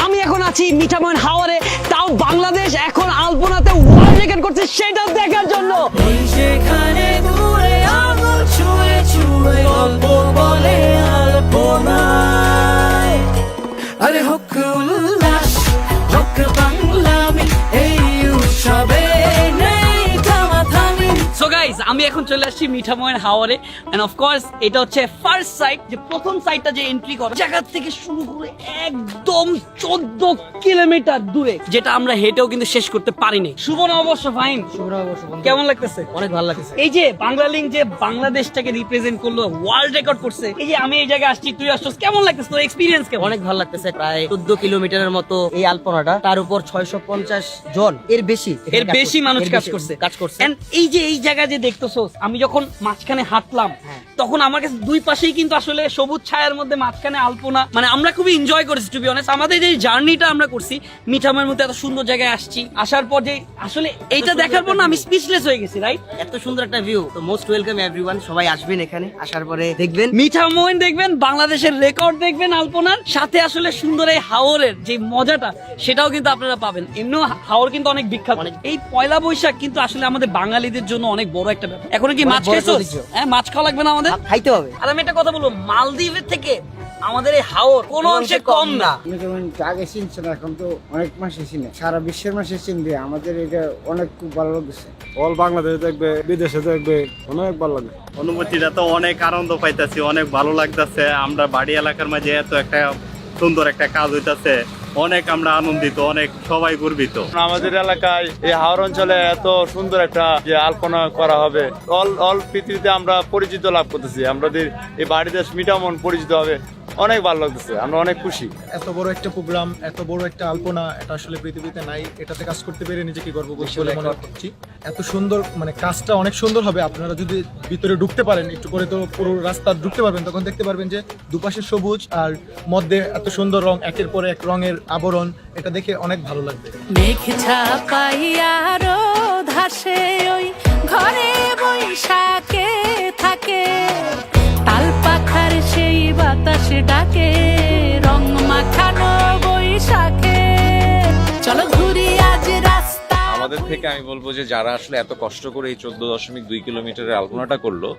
আমি এখন আছি মিঠামইন হাওরে, তাও বাংলাদেশ এখন আলপনাতে ওয়ার্ল্ড রেকর্ড করছে সেটা দেখার জন্য। সেখানে দূরে আঙুল ছুঁয়ে ছুঁয়ে গল্প বলে আলপনায়। আরে হোক উল্লাস, হোক বাংলামি, এই উৎসবে নেই থামাথামি। সো গাইস, আমি এখন চলে আসছি মিঠামইন হাওরে এন্ড অফ কোর্স এটা হচ্ছে ফার্স্ট সাইট, যে প্রথম সাইটটা যে এন্ট্রি করে জায়গা থেকে শুরু করে একদম 14 কিলোমিটার দূরে, যেটা আমরা হেঁটেও কিন্তু শেষ করতে পারিনি। শুভ নববর্ষ ফাইন, কেমন লাগতেছে? অনেক ভালো লাগতেছে। এই যে বাংলা লিঙ্ক যে বাংলাদেশটাকে রিপ্রেজেন্ট করলো, ওয়ার্ল্ড রেকর্ড করছে, এই যে আমি এই জায়গায় আসছি, তুই আসছিস, কেমন লাগতেছে? তোর এক্সপিরিয়েন্স কেমন? অনেক ভালো লাগতেছে। প্রায় 14 কিলোমিটারের মতো এই আলপনাটা, তার উপর 650 জন এর বেশি মানুষ কাজ করছে। And এই যে এই জায়গা যে দেখতেছো, আমি যখন মাঝখানে হাঁটলাম তখন আমার কাছে দুই পাশেই কিন্তু আসলে সবুজ ছায়ার মধ্যে মাঝখানে আলপনা, মানে আমরা খুবই এনজয় করেছি টু বি অনেস্ট। আমাদের যে জার্নিটা আমরা করছি মিঠামের মধ্যে, এত সুন্দর জায়গায় আসছি, আসার পর যে আসলে এইটা দেখার পর না আমি স্পিচলেস হয়ে গেছি, রাইট? এত সুন্দর একটা ভিউ, তো মোস্ট ওয়েলকাম এভরিওয়ান। সবাই আসবেন এখানে, আসার পরে দেখবেন মিঠামইন দেখবেন, বাংলাদেশের রেকর্ড দেখবেন আলপনার সাথে, আসলে সুন্দর এই হাওরের যে মজাটা সেটাও কিন্তু আপনারা পাবেন। এমনিও হাওর কিন্তু অনেক বিখ্যাত। এই পয়লা বৈশাখ কিন্তু আসলে আমাদের বাঙালিদের জন্য অনেক বড় একটা ব্যাপার। এখন কি মাছ খাইছো? হ্যাঁ, মাছ খাওয়া লাগবে না আমাদের? খাইতে হবে। আর আমি একটা কথা বলবো, মালদ্বীপের থেকে আমাদের এই হাওর কোনো অংশে কম না। যেমন আগে চিনছে না, এখন তো অনেক মাসে চিনে, সারা বিশ্বের মাসে চিনবে। আমাদের এটা অনেক খুব ভালো লাগছে। অল বাংলাদেশে দেখবে, বিদেশে দেখবে, অনেক ভালো লাগে। অনুভূতিটা তো অনেক আনন্দ পাইতেছি, অনেক ভালো লাগতেছে। আমরা বাড়ি এলাকার মাঝে এত একটা সুন্দর একটা কাজ হইতাছে, অনেক আমরা আনন্দিত, অনেক সবাই গর্বিত। আমাদের এলাকায় এই হাওর অঞ্চলে এত সুন্দর একটা যে আলপনা করা হবে, অল পৃথিবীতে আমরা পরিচিত লাভ করতেছি। আমাদের এই বাড়ি দেশ মিঠামইন পরিচিত হবে, অনেক ভালো লাগতেছে, আমরা অনেক খুশি। এত বড় একটা প্রোগ্রাম, এত বড় একটা আলপনা, এটা আসলে পৃথিবীতে নাই। এটাতে কাজ করতে পেরে নিজেকে গর্ববোধ বলে মনে করছি। এত সুন্দর, মানে কাজটা অনেক সুন্দর হবে। আপনারা যদি ভিতরে ঢুকতে পারেন, একটু করে তো পুরো রাস্তা ঢুকতে পারবেন, তখন দেখতে পারবেন যে দুপাশে সবুজ আর মধ্যে এত সুন্দর রং, একের পর এক রঙের আবরণ। এটা দেখে অনেক ভালো লাগবে। মেঘ ছাপাইয়া রোদ হাসে ওই ঘরে বৈশাখে থাকে, তাল পাখার সেই বাতাসে ডাকে, রং মাখানো বৈশাখে। চলো ঘুরি আজ রাস্তা। আমাদের থেকে আমি বলবো যে যারা আসলে এত কষ্ট করে এই 14.2 কিলোমিটারের আলপনাটা করলো,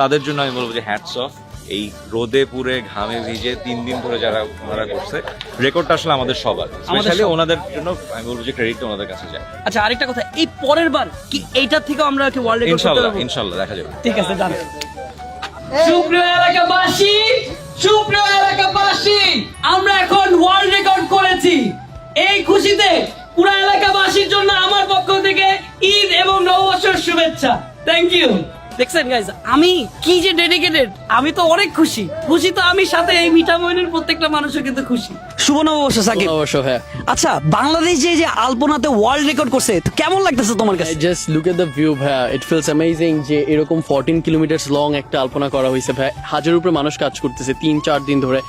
তাদের জন্য আমি বলবো যে হ্যাটস অফ। এই রোদে পুরে ঘামে ভিজে 3 দিন ধরে যারা ওনারা করছে, রেকর্ডটা আসলে আমাদের সবার, স্পেশালি ওনাদের জন্য আমি বলবো যে ক্রেডিট ওনাদের কাছে যায়। আচ্ছা, আরেকটা কথা, এই পরের বার কি এইটার থেকে আমরা কি ওয়ার্ল্ড রেকর্ড করতে পারবো? ইনশাআল্লাহ দেখা যাবে। ঠিক আছে, ডান। সুপ্রিয় এলাকাবাসী, সুপ্রিয় এলাকাবাসী, আমরা এখন ওয়ার্ল্ড রেকর্ড করেছি। এই খুশিতে পুরো এলাকাবাসীর জন্য আমার পক্ষ থেকে ঈদ এবং নববর্ষের শুভেচ্ছা। Thank you. দেখছেন গাইজ, আমি কি যে ডেডিকেটেড, আমি তো অনেক খুশি। খুশি তো আমি, সাথে এই মিঠামইনের প্রত্যেকটা মানুষও কিন্তু খুশি। শুভ নববর্ষ সাকিব। অবশ্য হ্যাঁ। আচ্ছা, বাংলাদেশ যে আলপনাতে ওয়ার্ল্ড রেকর্ড করছে, তো কেমন লাগতেছে তোমার কাছে? Just look at the view ভাইয়া, ইট ফিলস অ্যামেজিং যে এরকম 14 কিলোমিটারস লং একটা আলপনা করা হয়েছে ভাই। হাজারের উপরে মানুষ কাজ করতেছে 3-4 দিন ধরে।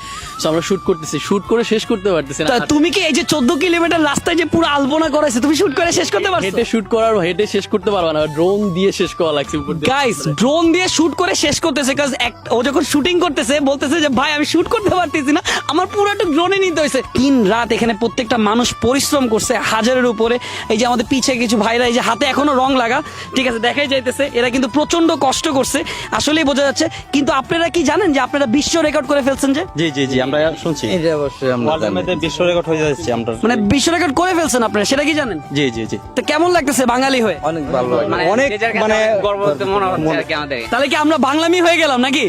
সো আমরা শুট করতেছি, শুট করে শেষ করতে পারতেছি না। তুমি কি এই যে 14 কিলোমিটার রাস্তায় যে পুরো আলপনা করাইছে, তুমি শুট করে শেষ করতে পারছো? হেঁটে শুট করার, হেঁটে শেষ করতে পারবা না, ড্রোন দিয়ে শেষ করা লাগছে উপর দিয়ে। গাইস, ড্রোন দিয়ে শুট করে শেষ করতেছে, কাজ ও যখন শুটিং করতেছে বলতেছে যে ভাই আমি শুট করতে পারতেছি না, আমার পুরোটা ড্রোনে নিতে হয়েছে। 3 রাত এখানে প্রত্যেকটা মানুষ পরিশ্রম করছে হাজারের উপরে। এই যে আমাদের পিছে কিছু ভাইরা, এই যে হাতে এখনো রং লাগা, ঠিক আছে, দেখাই যাইতেছে, এরা কিন্তু প্রচন্ড কষ্ট করছে, আসলেই বোঝা যাচ্ছে। কিন্তু আপনারা কি জানেন যে আপনারা বিশ্ব রেকর্ড করে ফেলছেন? যে জি জি জি, আমরা শুনছি। এটা অবশ্যই আমরা বিশ্ব রেকর্ড হয়ে যাচ্ছে, আমরা মানে বিশ্ব রেকর্ড করে ফেলছেন আপনারা, সেটা কি জানেন? জি জি জি। তো কেমন লাগতেছে বাঙালি হয়ে? অনেক ভালো লাগে, অনেক মানে গর্ব মনে হচ্ছে আর কি আমাদের। তাহলে কি আমরা বাংলামি হয়ে গেলাম নাকি?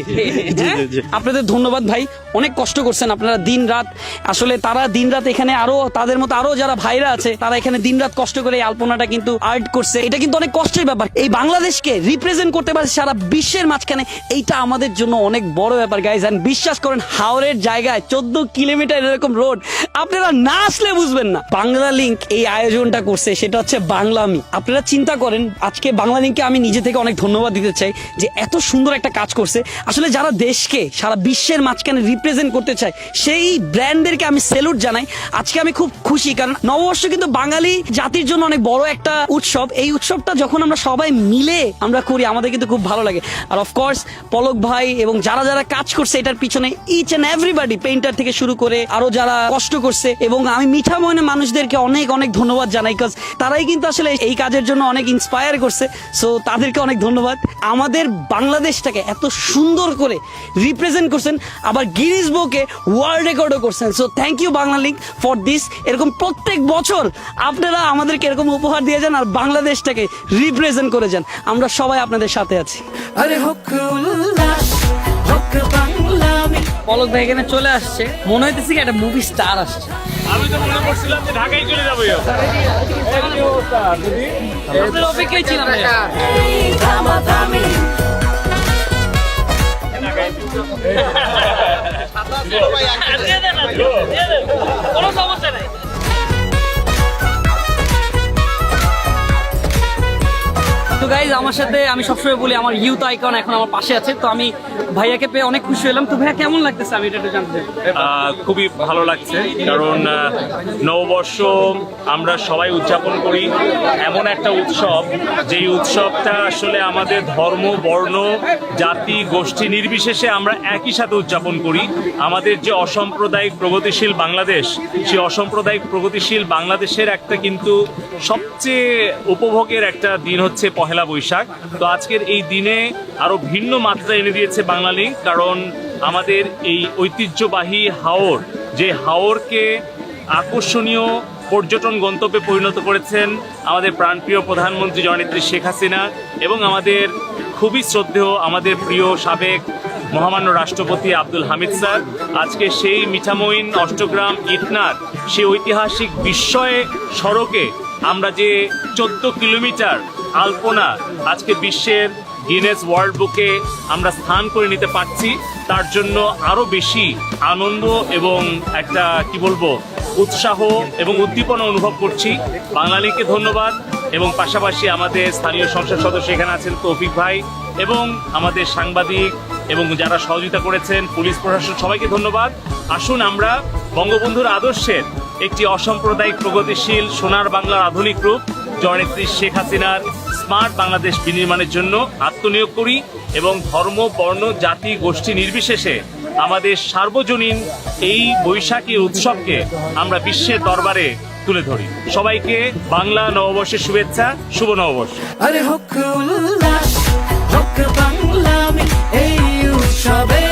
হ্যাঁ? আপনাদের ধন্যবাদ ভাই, অনেক কষ্ট করছেন আপনারা দিন রাত। আসলে তারা দিন রাত এখানে, আরো তাদের মতো আরো যারা ভাইরা আছে, তারা এখানে দিন রাত কষ্ট করে এই আলপনাটা কিন্তু আর্ট করছে। এটা কিন্তু অনেক কষ্টের ব্যাপার। এই বাংলাদেশকে রিপ্রেজেন্ট করতে পারছে সারা বিশ্বের মাঝখানে, এইটা আমাদের জন্য অনেক বড় ব্যাপার গাইজ। এন্ড বিশ্বাস করেন, হাওরের জায়গায় 14 কিলোমিটার এরকম রোড, আপনারা না আসলে বুঝবেন না। বাংলা লিঙ্ক এই আয়োজনটা করছে, সেটা হচ্ছে বাংলামি। আপনারা চিন্তা করেন, আজকে বাংলা লিঙ্ককে আমি নিজে থেকে অনেক ধন্যবাদ দিতে চাই যে এত সুন্দর একটা কাজ করছে। আসলে যারা দেশকে সারা বিশ্বের মাঝখানে রিপ্রেজেন্ট করতে চায় সেই ব্র্যান্ডদেরকে আমি স্যালুট জানাই। আজকে আমি খুব খুশি, কারণ নববর্ষ কিন্তু বাঙালি জাতির জন্য অনেক বড় একটা উৎসব। এই উৎসবটা যখন আমরা সবাই মিলে আমরা করি আমাদের কিন্তু খুব ভালো লাগে। আর অফকোর্স পলক ভাই এবং যারা যারা কাজ করছে এটার পিছনে, ইচ এন্ড এভরিবডি, পেইন্টার থেকে শুরু করে আরো যারা কষ্ট করছে, এবং আমি মিঠা মনের মানুষদেরকে অনেক অনেক ধন্যবাদ জানাই, কাজ তারাই কিন্তু আসলে এই কাজের জন্য অনেক ইন্সপায়ার করছে। সো তাদেরকে অনেক ধন্যবাদ। আমাদের বাংলাদেশটাকে এত সুন্দর করে রিপ্রেজেন্ট করছেন, আবার গিনিস বুকে ওয়ার্ল্ড রেকর্ডও করছেন। So thank you Banglalink for this. এরকম প্রত্যেক বছর আপনারা আমাদেরকে এরকম উপহার দিয়ে যান আর বাংলাদেশটাকে রিপ্রেজেন্ট করে যান। আমরা সবাই আপনাদের সাথে আছি। আরে হোক উল্লাস হোক বাংলামি। পলক ভাই এখানে চলে আসছে, মনে হইতেছে কি একটা মুভি স্টার আসছে। আমি তো মনে করছিলাম যে ঢাকায় চলে যাবো। আপনার অপেক্ষায় ছিলাম ভাইয়া। ধামাধামি কোনো সমস্যা নাই। তো গাইজ, আমার সাথে আমি সবসময় বলি আমার ইউথ আইকন এখন আমার পাশে আছে, তো আমি ভাইয়াকে পেয়ে অনেক খুশি হলাম। তো ভাইয়া কেমন লাগতেছে আমি এটা একটু জানতে চাই। খুবই ভালো লাগছে, কারণ নববর্ষ আমরা সবাই উদযাপন করি, এমন একটা উৎসব যেই উৎসবটা আসলে আমাদের ধর্ম, বর্ণ, জাতি, গোষ্ঠী নির্বিশেষে আমরা একই সাথে উদযাপন করি। আমাদের যে অসাম্প্রদায়িক প্রগতিশীল বাংলাদেশ, সেই অসাম্প্রদায়িক প্রগতিশীল বাংলাদেশের একটা কিন্তু সবচেয়ে উপভোগের একটা দিন হচ্ছে পহেলা বৈশাখ। তো আজকের এই দিনে আরো ভিন্ন মাত্রা এনে দিয়েছে বাংলালিংক, কারণ আমাদের এই ঐতিহ্যবাহী হাওর, যে হাওরকে আকর্ষণীয় পর্যটন গন্তব্যে পরিণত করেছেন আমাদের প্রাণপ্রিয় প্রধানমন্ত্রী জননেত্রী শেখ হাসিনা, এবং আমাদের খুবই শ্রদ্ধেয় আমাদের প্রিয় সাবেক মহামান্য রাষ্ট্রপতি আব্দুল হামিদ স্যার। আজকে সেই মিঠামইন অষ্টগ্রাম ইটনার সেই ঐতিহাসিক বিস্ময়ে সড়কে আমরা যে 14 কিলোমিটার আলপনা আজকে বিশ্বের গিনেস ওয়ার্ল্ড বুকে আমরা স্থান করে নিতে পারছি, তার জন্য আরো বেশি আনন্দ এবং একটা কি বলবো উৎসাহ এবং উদ্দীপনা অনুভব করছি। বাংলালিংককে ধন্যবাদ, এবং পাশাপাশি আমাদের স্থানীয় সংসদ সদস্য এখানে আছেন তৌফিক ভাই, এবং আমাদের সাংবাদিক এবং যারা সহযোগিতা করেছেন, পুলিশ প্রশাসন, সবাইকে ধন্যবাদ। আসুন আমরা বঙ্গবন্ধুর আদর্শের একটি অসাম্প্রদায়িক প্রগতিশীল সোনার বাংলার আধুনিক রূপ জননেত্রী শেখ হাসিনার স্মার্ট বাংলাদেশ বিনির্মাণের জন্য আত্মনিয়োগ করি, এবং ধর্ম, বর্ণ, জাতি, গোষ্ঠী নির্বিশেষে আমাদের সার্বজনীন এই বৈশাখী উৎসবকে আমরা বিশ্বের দরবারে তুলে ধরি। সবাইকে বাংলা নববর্ষের শুভেচ্ছা, শুভ নববর্ষ। আরে হোক উল্লাস হোক বাংলামি এই উৎসবে